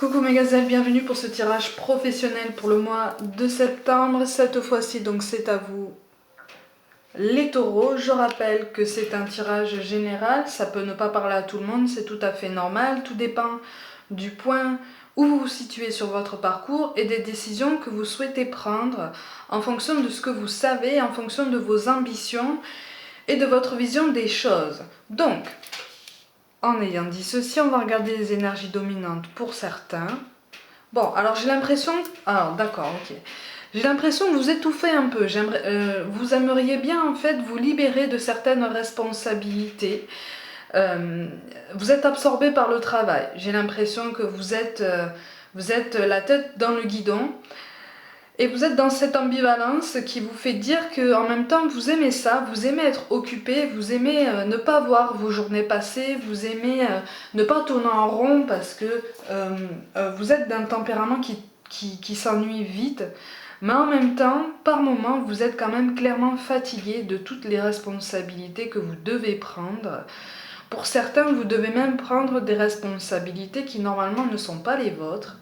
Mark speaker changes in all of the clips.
Speaker 1: Coucou mes gazelles, bienvenue pour ce tirage professionnel pour le mois de septembre. Cette fois-ci, donc c'est à vous les taureaux. Je rappelle que c'est un tirage général, ça peut ne pas parler à tout le monde, c'est tout à fait normal. Tout dépend du point où vous vous situez sur votre parcours et des décisions que vous souhaitez prendre en fonction de ce que vous savez, en fonction de vos ambitions et de votre vision des choses. Donc, en ayant dit ceci, on va regarder les énergies dominantes pour certains. Bon, alors j'ai l'impression... Ah, d'accord, ok. J'ai l'impression que vous étouffez un peu. Vous aimeriez bien, en fait, vous libérer de certaines responsabilités. Vous êtes absorbé par le travail. J'ai l'impression que vous êtes la tête dans le guidon. Et vous êtes dans cette ambivalence qui vous fait dire qu'en même temps, vous aimez ça, vous aimez être occupé, vous aimez ne pas voir vos journées passer, vous aimez ne pas tourner en rond parce que vous êtes d'un tempérament qui s'ennuie vite. Mais en même temps, par moments, vous êtes quand même clairement fatigué de toutes les responsabilités que vous devez prendre. Pour certains, vous devez même prendre des responsabilités qui normalement ne sont pas les vôtres,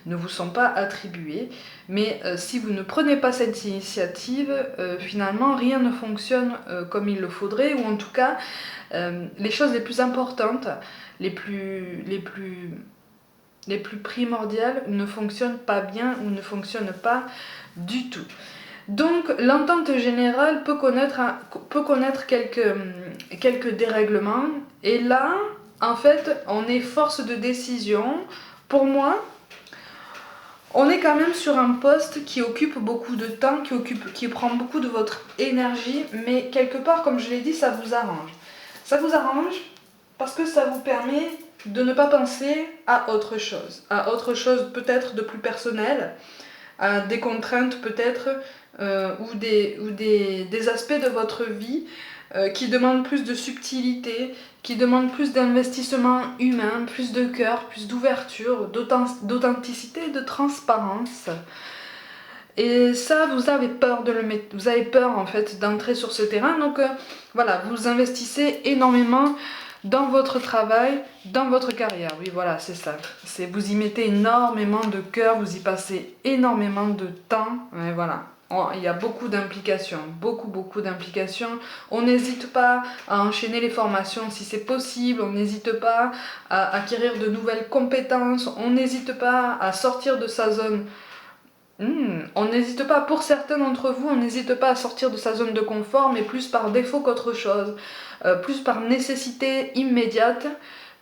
Speaker 1: ne vous sont pas attribuées. Mais si vous ne prenez pas cette initiative, finalement, rien ne fonctionne comme il le faudrait. Ou en tout cas, les choses les plus importantes, les plus primordiales ne fonctionnent pas bien ou ne fonctionnent pas du tout. Donc l'entente générale peut connaître quelques dérèglements. Et là, en fait, on est force de décision. Pour moi, on est quand même sur un poste qui occupe beaucoup de temps, qui prend beaucoup de votre énergie. Mais quelque part, comme je l'ai dit, ça vous arrange. Ça vous arrange parce que ça vous permet de ne pas penser à autre chose. À autre chose peut-être de plus personnel, à des contraintes peut-être, ou des aspects de votre vie qui demandent plus de subtilité, qui demandent plus d'investissement humain, plus de cœur, plus d'ouverture, d'authenticité, de transparence. Et ça, vous avez peur de le mettre, vous avez peur en fait d'entrer sur ce terrain. Donc voilà, vous investissez énormément dans votre travail, dans votre carrière. Oui, voilà, c'est ça. Vous y mettez énormément de cœur, vous y passez énormément de temps. Et voilà. Il y a beaucoup d'implications, beaucoup d'implications. On n'hésite pas à enchaîner les formations si c'est possible, on n'hésite pas à acquérir de nouvelles compétences, on n'hésite pas à sortir de sa zone. On n'hésite pas, pour certains d'entre vous, on n'hésite pas à sortir de sa zone de confort, mais plus par défaut qu'autre chose, plus par nécessité immédiate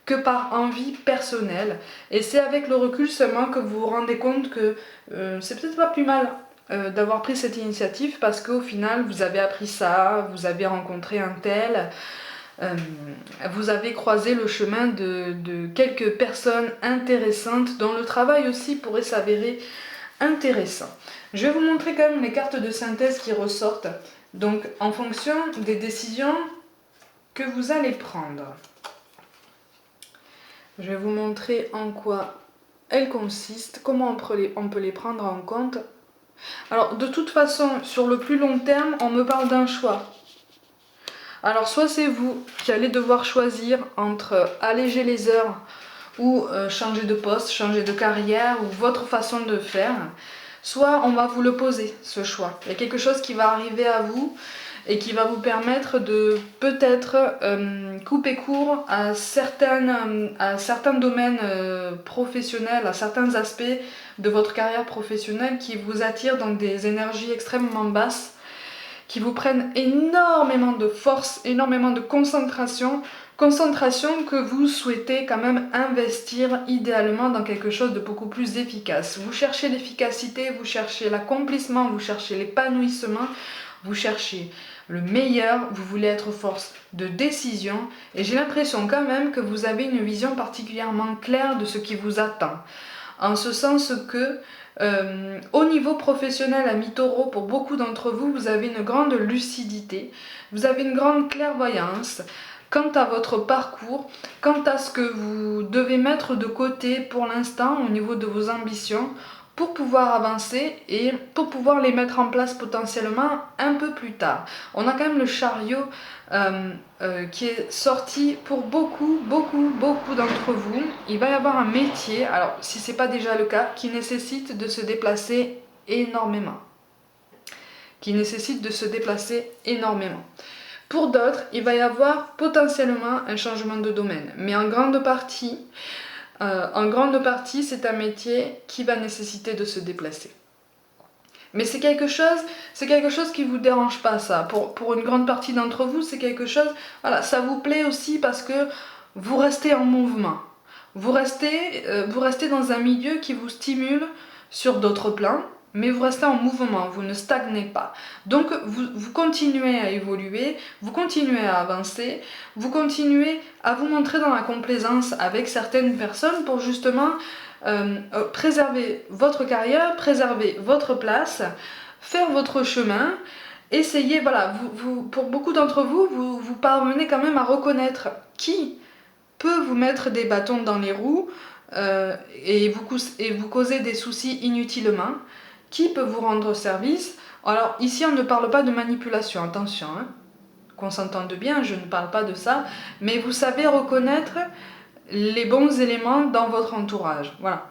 Speaker 1: que par envie personnelle. Et c'est avec le recul seulement que vous vous rendez compte que c'est peut-être pas plus mal d'avoir pris cette initiative, parce qu'au final, vous avez appris ça, vous avez rencontré un tel, vous avez croisé le chemin de quelques personnes intéressantes dont le travail aussi pourrait s'avérer intéressant. Je vais vous montrer quand même les cartes de synthèse qui ressortent, donc en fonction des décisions que vous allez prendre. Je vais vous montrer en quoi elles consistent, comment on peut les prendre en compte. Alors de toute façon, sur le plus long terme, on me parle d'un choix. Alors soit c'est vous qui allez devoir choisir entre alléger les heures ou changer de poste, changer de carrière, ou votre façon de faire, soit on va vous le poser, ce choix. Il y a quelque chose qui va arriver à vous et qui va vous permettre de peut-être couper court à certains domaines professionnels, à certains aspects de votre carrière professionnelle qui vous attirent dans des énergies extrêmement basses, qui vous prennent énormément de force, énormément de concentration que vous souhaitez quand même investir idéalement dans quelque chose de beaucoup plus efficace. Vous cherchez l'efficacité, vous cherchez l'accomplissement, vous cherchez l'épanouissement, vous cherchez le meilleur, vous voulez être force de décision, et j'ai l'impression quand même que vous avez une vision particulièrement claire de ce qui vous attend. En ce sens que au niveau professionnel, ami taureau, pour beaucoup d'entre vous, vous avez une grande lucidité, vous avez une grande clairvoyance quant à votre parcours, quant à ce que vous devez mettre de côté pour l'instant au niveau de vos ambitions, pour pouvoir avancer et pour pouvoir les mettre en place potentiellement un peu plus tard. On a quand même le chariot qui est sorti pour beaucoup d'entre vous. Il va y avoir un métier, alors si c'est pas déjà le cas, qui nécessite de se déplacer énormément. Pour d'autres, il va y avoir potentiellement un changement de domaine, mais en grande partie, c'est un métier qui va nécessiter de se déplacer. Mais c'est quelque chose qui vous dérange pas, ça. Pour une grande partie d'entre vous, c'est quelque chose, voilà, ça vous plaît aussi parce que vous restez en mouvement. Vous restez dans un milieu qui vous stimule sur d'autres plans, mais vous restez en mouvement, vous ne stagnez pas. Donc vous continuez à évoluer, vous continuez à avancer, vous continuez à vous montrer dans la complaisance avec certaines personnes pour justement préserver votre carrière, préserver votre place, faire votre chemin, essayez, voilà, pour beaucoup d'entre vous, vous parvenez quand même à reconnaître qui peut vous mettre des bâtons dans les roues et vous causer des soucis inutilement, qui peut vous rendre service. Alors ici on ne parle pas de manipulation, attention, hein, qu'on s'entende bien, je ne parle pas de ça, mais vous savez reconnaître les bons éléments dans votre entourage, voilà.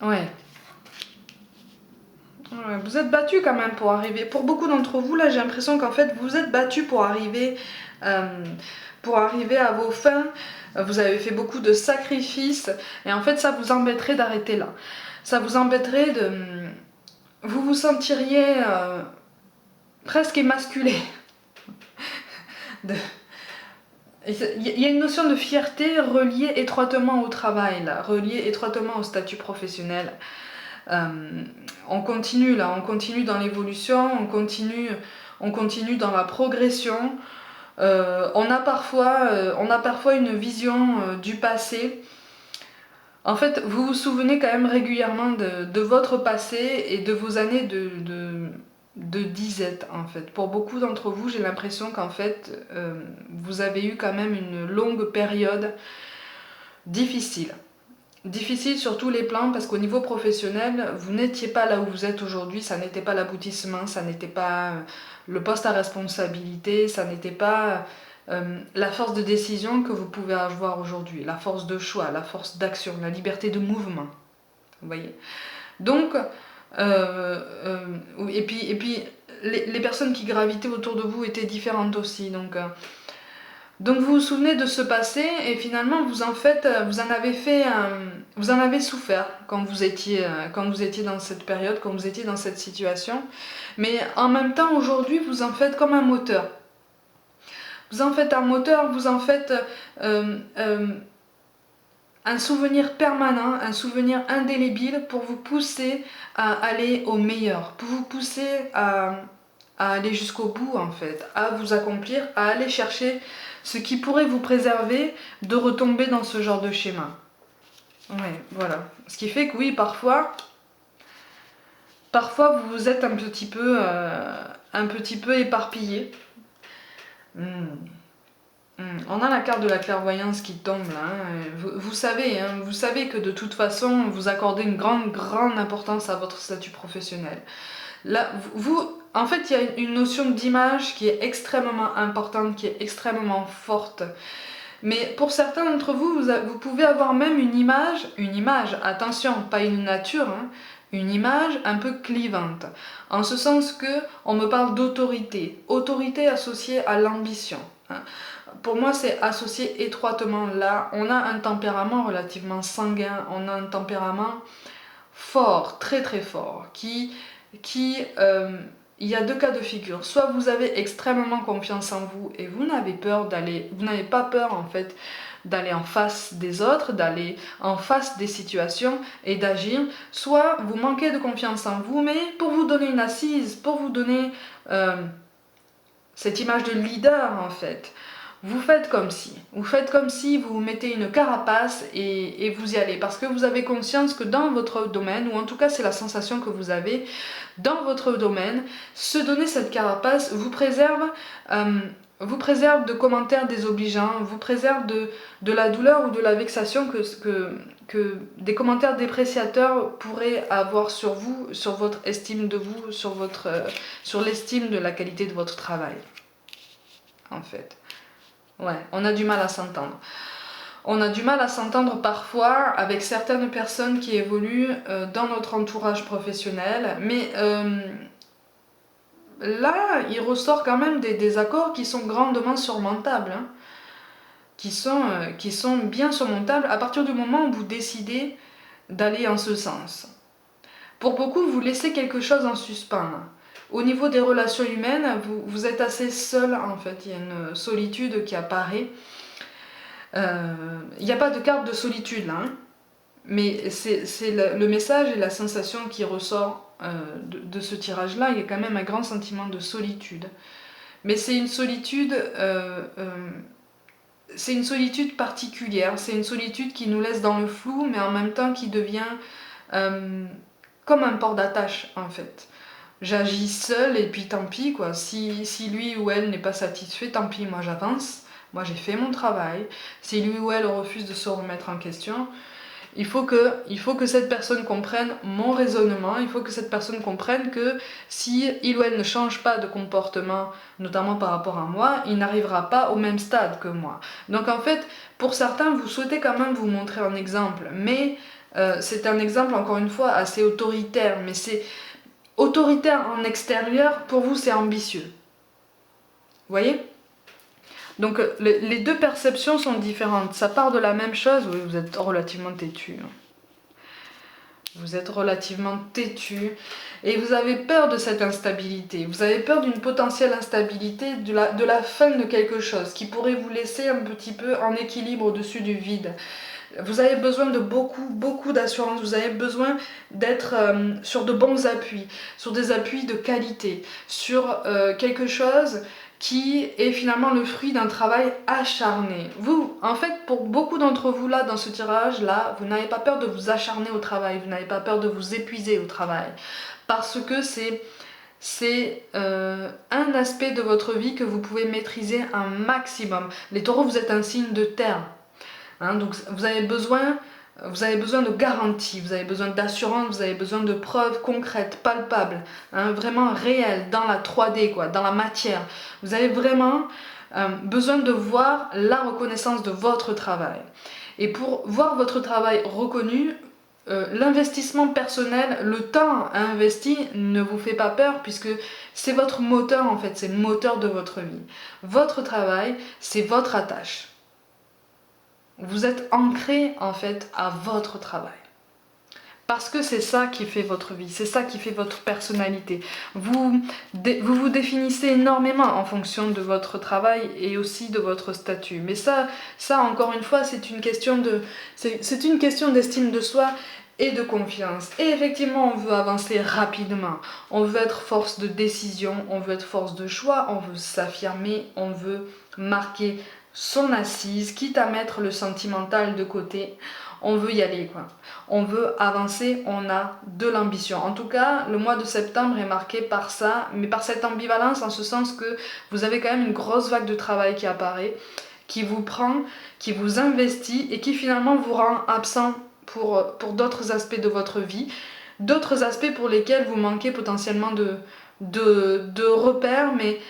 Speaker 1: Ouais. Vous êtes battu quand même pour arriver. Pour beaucoup d'entre vous, là, j'ai l'impression qu'en fait, vous êtes battu pour arriver à vos fins. Vous avez fait beaucoup de sacrifices. Et en fait, ça vous embêterait d'arrêter là. Ça vous embêterait de... Vous vous sentiriez presque émasculé. Il y a une notion de fierté reliée étroitement au travail, là, reliée étroitement au statut professionnel. On continue là, on continue dans l'évolution, on continue dans la progression. On a parfois une vision du passé. En fait, vous vous souvenez quand même régulièrement de votre passé et de vos années de disette, en fait. Pour beaucoup d'entre vous, j'ai l'impression qu'en fait, vous avez eu quand même une longue période difficile. Difficile sur tous les plans parce qu'au niveau professionnel, vous n'étiez pas là où vous êtes aujourd'hui, ça n'était pas l'aboutissement, ça n'était pas le poste à responsabilité, ça n'était pas la force de décision que vous pouvez avoir aujourd'hui, la force de choix, la force d'action, la liberté de mouvement. Vous voyez ? Donc, et puis les personnes qui gravitaient autour de vous étaient différentes aussi, donc vous vous souvenez de ce passé et finalement vous en avez souffert quand vous étiez dans cette période, quand vous étiez dans cette situation. Mais en même temps aujourd'hui vous en faites comme un moteur. Vous en faites un moteur, vous en faites un souvenir permanent, un souvenir indélébile pour vous pousser à aller au meilleur, pour vous pousser à aller jusqu'au bout en fait, à vous accomplir, à aller chercher ce qui pourrait vous préserver de retomber dans ce genre de schéma. Ouais, voilà. Ce qui fait que oui, parfois vous êtes un petit peu éparpillé. On a la carte de la clairvoyance qui tombe là. Vous savez que de toute façon, vous accordez une grande importance à votre statut professionnel. Là, en fait, il y a une notion d'image qui est extrêmement importante, qui est extrêmement forte. Mais pour certains d'entre vous, vous pouvez avoir même une image, attention, pas une nature, hein, une image un peu clivante. En ce sens que on me parle d'autorité associée à l'ambition. Hein. Pour moi, c'est associé étroitement là. On a un tempérament relativement sanguin, on a un tempérament fort, très très fort, il y a deux cas de figure. Soit vous avez extrêmement confiance en vous et vous n'avez pas peur en fait d'aller en face des autres, d'aller en face des situations et d'agir. Soit vous manquez de confiance en vous, mais pour vous donner une assise, pour vous donner cette image de leader en fait, vous faites comme si vous mettez une carapace et vous y allez, parce que vous avez conscience que dans votre domaine, ou en tout cas c'est la sensation que vous avez dans votre domaine, se donner cette carapace vous préserve de commentaires désobligeants, vous préserve de la douleur ou de la vexation que que des commentaires dépréciateurs pourraient avoir sur vous, sur votre estime de vous, sur l'estime de la qualité de votre travail. En fait. Ouais, on a du mal à s'entendre. On a du mal à s'entendre parfois avec certaines personnes qui évoluent dans notre entourage professionnel, mais là, il ressort quand même des désaccords qui sont grandement surmontables, hein, qui sont bien surmontables à partir du moment où vous décidez d'aller en ce sens. Pour beaucoup, vous laissez quelque chose en suspens. Au niveau des relations humaines, vous êtes assez seul en fait, il y a une solitude qui apparaît. Il n'y a pas de carte de solitude là, hein, mais c'est le message et la sensation qui ressort de ce tirage-là. Il y a quand même un grand sentiment de solitude. Mais c'est une solitude particulière, c'est une solitude qui nous laisse dans le flou, mais en même temps qui devient comme un port d'attache en fait. J'agis seule et puis tant pis quoi, si lui ou elle n'est pas satisfait, tant pis, moi j'avance, moi j'ai fait mon travail. Si lui ou elle refuse de se remettre en question, il faut que cette personne comprenne mon raisonnement, il faut que cette personne comprenne que si il ou elle ne change pas de comportement, notamment par rapport à moi, il n'arrivera pas au même stade que moi. Donc en fait, pour certains, vous souhaitez quand même vous montrer un exemple, mais c'est un exemple encore une fois assez autoritaire, mais c'est autoritaire en extérieur, pour vous c'est ambitieux. Vous voyez ? Donc les deux perceptions sont différentes. Ça part de la même chose. Oui, vous êtes relativement têtu. Vous êtes relativement têtu. Et vous avez peur de cette instabilité. Vous avez peur d'une potentielle instabilité, de la fin de quelque chose qui pourrait vous laisser un petit peu en équilibre au-dessus du vide. Vous avez besoin de beaucoup d'assurance. Vous avez besoin d'être sur de bons appuis, sur des appuis de qualité, sur quelque chose qui est finalement le fruit d'un travail acharné. Vous, en fait, pour beaucoup d'entre vous là, dans ce tirage-là, vous n'avez pas peur de vous acharner au travail, vous n'avez pas peur de vous épuiser au travail, parce que c'est un aspect de votre vie que vous pouvez maîtriser un maximum. Les taureaux, vous êtes un signe de terre, hein, donc vous avez besoin de garanties, vous avez besoin d'assurance, vous avez besoin de preuves concrètes, palpables, hein, vraiment réelles, dans la 3D, quoi, dans la matière. Vous avez vraiment besoin de voir la reconnaissance de votre travail. Et pour voir votre travail reconnu, l'investissement personnel, le temps investi ne vous fait pas peur, puisque c'est votre moteur en fait, c'est le moteur de votre vie. Votre travail, c'est votre attache. Vous êtes ancré en fait à votre travail. Parce que c'est ça qui fait votre vie, c'est ça qui fait votre personnalité. Vous vous définissez énormément en fonction de votre travail et aussi de votre statut. Mais ça encore une fois, c'est une question d'estime de soi et de confiance. Et effectivement, on veut avancer rapidement. On veut être force de décision, on veut être force de choix, on veut s'affirmer, on veut marquer son assise, quitte à mettre le sentimental de côté. On veut y aller, quoi. On veut avancer, on a de l'ambition. En tout cas, le mois de septembre est marqué par ça, mais par cette ambivalence, en ce sens que vous avez quand même une grosse vague de travail qui apparaît, qui vous prend, qui vous investit et qui finalement vous rend absent pour d'autres aspects de votre vie, d'autres aspects pour lesquels vous manquez potentiellement de repères, mais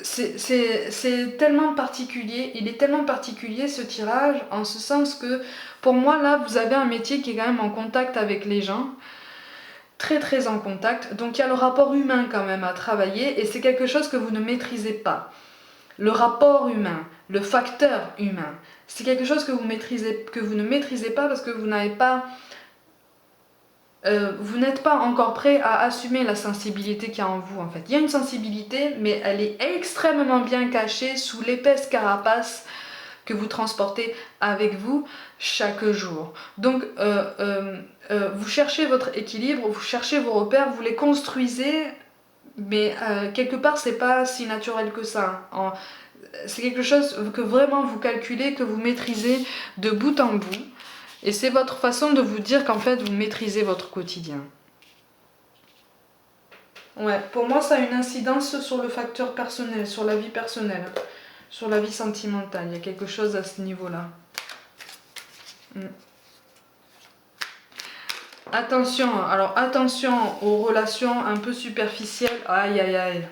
Speaker 1: c'est tellement particulier, il est tellement particulier ce tirage, en ce sens que pour moi là vous avez un métier qui est quand même en contact avec les gens, très en contact, donc il y a le rapport humain quand même à travailler, et c'est quelque chose que vous ne maîtrisez pas. Le rapport humain, le facteur humain, c'est quelque chose que vous ne maîtrisez pas, parce que vous n'êtes pas encore prêt à assumer la sensibilité qu'il y a en vous en fait. Il y a une sensibilité, mais elle est extrêmement bien cachée sous l'épaisse carapace que vous transportez avec vous chaque jour. Donc vous cherchez votre équilibre, vous cherchez vos repères, vous les construisez, mais quelque part c'est pas si naturel que ça. C'est quelque chose que vraiment vous calculez, que vous maîtrisez de bout en bout. Et c'est votre façon de vous dire qu'en fait vous maîtrisez votre quotidien. Ouais, pour moi ça a une incidence sur le facteur personnel, sur la vie personnelle, sur la vie sentimentale. Il y a quelque chose à ce niveau-là. Attention, alors attention aux relations un peu superficielles. Aïe aïe aïe.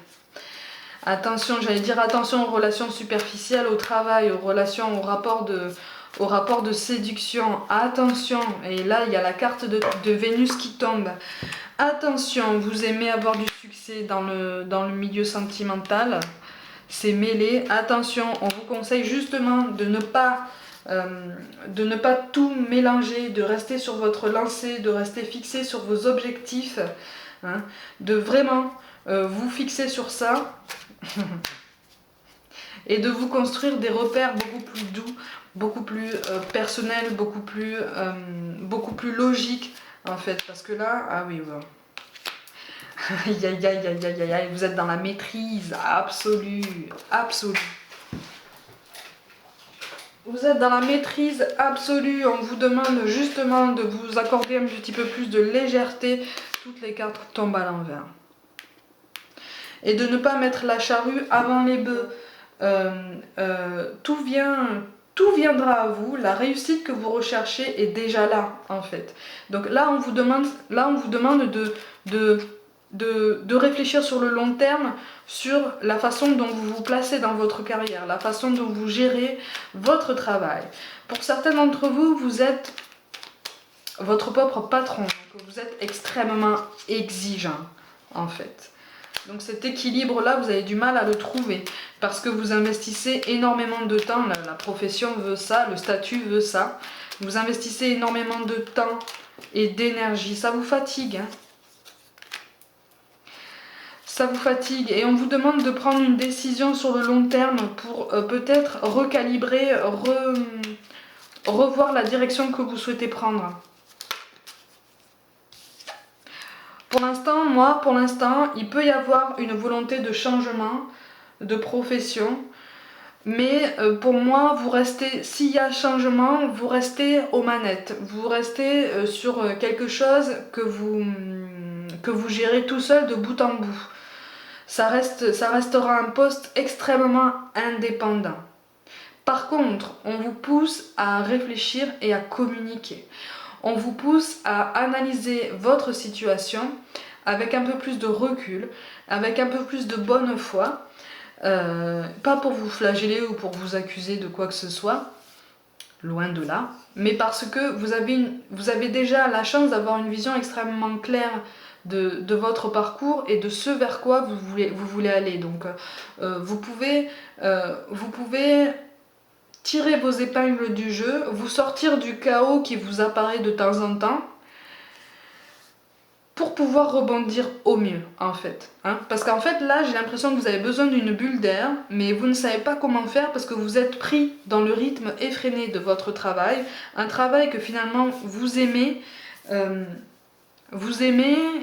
Speaker 1: Attention, j'allais dire attention aux relations superficielles, au travail, aux relations, au rapport de séduction. Attention, et là il y a la carte de Vénus qui tombe. Attention, vous aimez avoir du succès dans le milieu sentimental. C'est mêlé. Attention, on vous conseille justement de ne pas tout mélanger, de rester sur votre lancée, de rester fixé sur vos objectifs, hein, de vraiment vous fixer sur ça et de vous construire des repères beaucoup plus doux, beaucoup plus personnels, beaucoup plus logiques en fait, parce que là, ah oui, voilà. Aïe aïe aïe aïe aïe aïe, vous êtes dans la maîtrise absolue, absolue. Vous êtes dans la maîtrise absolue, on vous demande justement de vous accorder un petit peu plus de légèreté. Toutes les cartes tombent à l'envers. Et de ne pas mettre la charrue avant les bœufs. Tout viendra à vous, la réussite que vous recherchez est déjà là en fait. Donc là on vous demande de réfléchir sur le long terme, sur la façon dont vous vous placez dans votre carrière, la façon dont vous gérez votre travail. Pour certains d'entre vous, vous êtes votre propre patron, donc vous êtes extrêmement exigeant en fait. Donc cet équilibre-là, vous avez du mal à le trouver parce que vous investissez énormément de temps, la profession veut ça, le statut veut ça. Vous investissez énormément de temps et d'énergie, ça vous fatigue, hein. Ça vous fatigue et on vous demande de prendre une décision sur le long terme pour peut-être recalibrer, revoir la direction que vous souhaitez prendre. Pour l'instant, il peut y avoir une volonté de changement de profession, mais pour moi, vous restez, s'il y a changement, vous restez aux manettes, vous restez sur quelque chose que vous gérez tout seul de bout en bout. Ça restera un poste extrêmement indépendant. Par contre, on vous pousse à réfléchir et à communiquer. On vous pousse à analyser votre situation avec un peu plus de recul, avec un peu plus de bonne foi, pas pour vous flageller ou pour vous accuser de quoi que ce soit, loin de là, mais parce que vous avez déjà la chance d'avoir une vision extrêmement claire de votre parcours et de ce vers quoi vous voulez aller. Donc vous pouvez tirer vos épingles du jeu, vous sortir du chaos qui vous apparaît de temps en temps pour pouvoir rebondir au mieux en fait. Hein, parce qu'en fait là j'ai l'impression que vous avez besoin d'une bulle d'air mais vous ne savez pas comment faire parce que vous êtes pris dans le rythme effréné de votre travail. Un travail que finalement vous aimez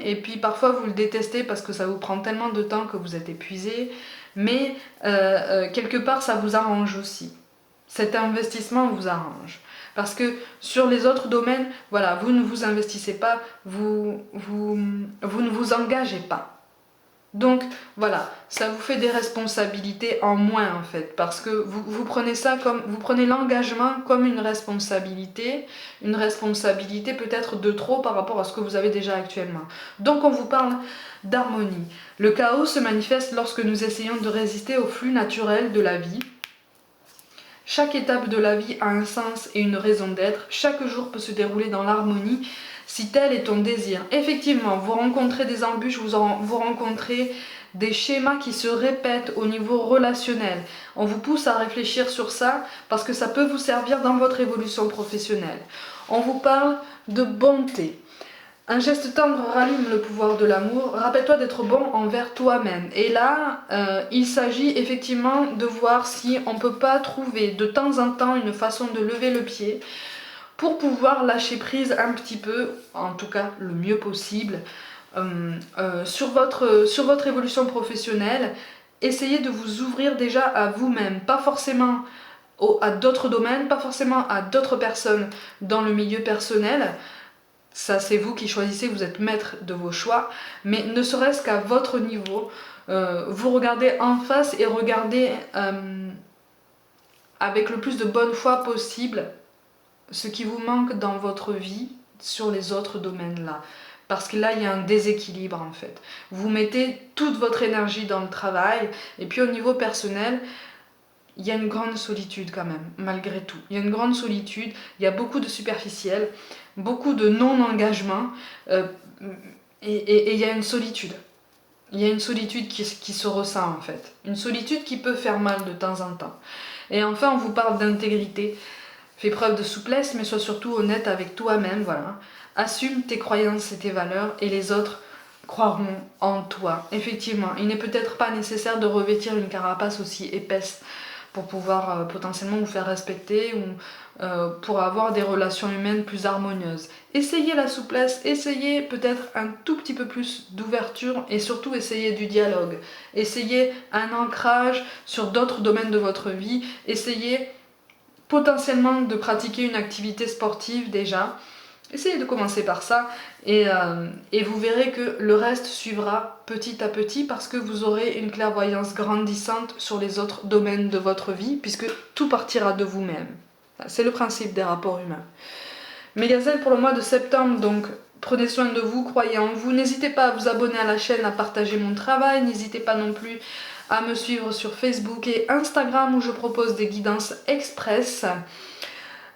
Speaker 1: et puis parfois vous le détestez parce que ça vous prend tellement de temps que vous êtes épuisé. Mais quelque part ça vous arrange aussi. Cet investissement vous arrange. Parce que sur les autres domaines, voilà, vous ne vous investissez pas, vous ne vous engagez pas. Donc voilà, ça vous fait des responsabilités en moins en fait, parce que vous prenez l'engagement comme une responsabilité peut-être de trop par rapport à ce que vous avez déjà actuellement. Donc on vous parle d'harmonie. Le chaos se manifeste lorsque nous essayons de résister au flux naturel de la vie. Chaque étape de la vie a un sens et une raison d'être. Chaque jour peut se dérouler dans l'harmonie si tel est ton désir. Effectivement, vous rencontrez des embûches, vous rencontrez des schémas qui se répètent au niveau relationnel. On vous pousse à réfléchir sur ça parce que ça peut vous servir dans votre évolution professionnelle. On vous parle de bonté. Un geste tendre rallume le pouvoir de l'amour. Rappelle-toi d'être bon envers toi-même. Et là, il s'agit effectivement de voir si on ne peut pas trouver de temps en temps une façon de lever le pied pour pouvoir lâcher prise un petit peu, en tout cas le mieux possible, sur votre évolution professionnelle. Essayez de vous ouvrir déjà à vous-même, pas forcément à d'autres domaines, pas forcément à d'autres personnes dans le milieu personnel. Ça c'est vous qui choisissez, vous êtes maître de vos choix, mais ne serait-ce qu'à votre niveau, vous regardez en face et regardez avec le plus de bonne foi possible ce qui vous manque dans votre vie sur les autres domaines là. Parce que là, il y a un déséquilibre en fait. Vous mettez toute votre énergie dans le travail, et puis au niveau personnel, il y a une grande solitude quand même, malgré tout. Il y a une grande solitude, il y a beaucoup de superficiel, beaucoup de non-engagement, euh, et il y a une solitude. Il y a une solitude qui se ressent en fait. Une solitude qui peut faire mal de temps en temps. Et enfin, on vous parle d'intégrité. Fais preuve de souplesse, mais sois surtout honnête avec toi-même, voilà. Assume tes croyances et tes valeurs, et les autres croiront en toi. Effectivement, il n'est peut-être pas nécessaire de revêtir une carapace aussi épaisse pour pouvoir potentiellement vous faire respecter ou pour avoir des relations humaines plus harmonieuses. Essayez la souplesse, essayez peut-être un tout petit peu plus d'ouverture et surtout essayez du dialogue. Essayez un ancrage sur d'autres domaines de votre vie. Essayez potentiellement de pratiquer une activité sportive déjà. Essayez de commencer par ça et vous verrez que le reste suivra petit à petit parce que vous aurez une clairvoyance grandissante sur les autres domaines de votre vie puisque tout partira de vous-même. C'est le principe des rapports humains. Mes gazelles, pour le mois de septembre, donc prenez soin de vous, croyez en vous. N'hésitez pas à vous abonner à la chaîne, à partager mon travail. N'hésitez pas non plus à me suivre sur Facebook et Instagram où je propose des guidances express.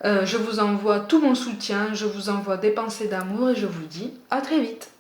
Speaker 1: Je vous envoie tout mon soutien, je vous envoie des pensées d'amour et je vous dis à très vite.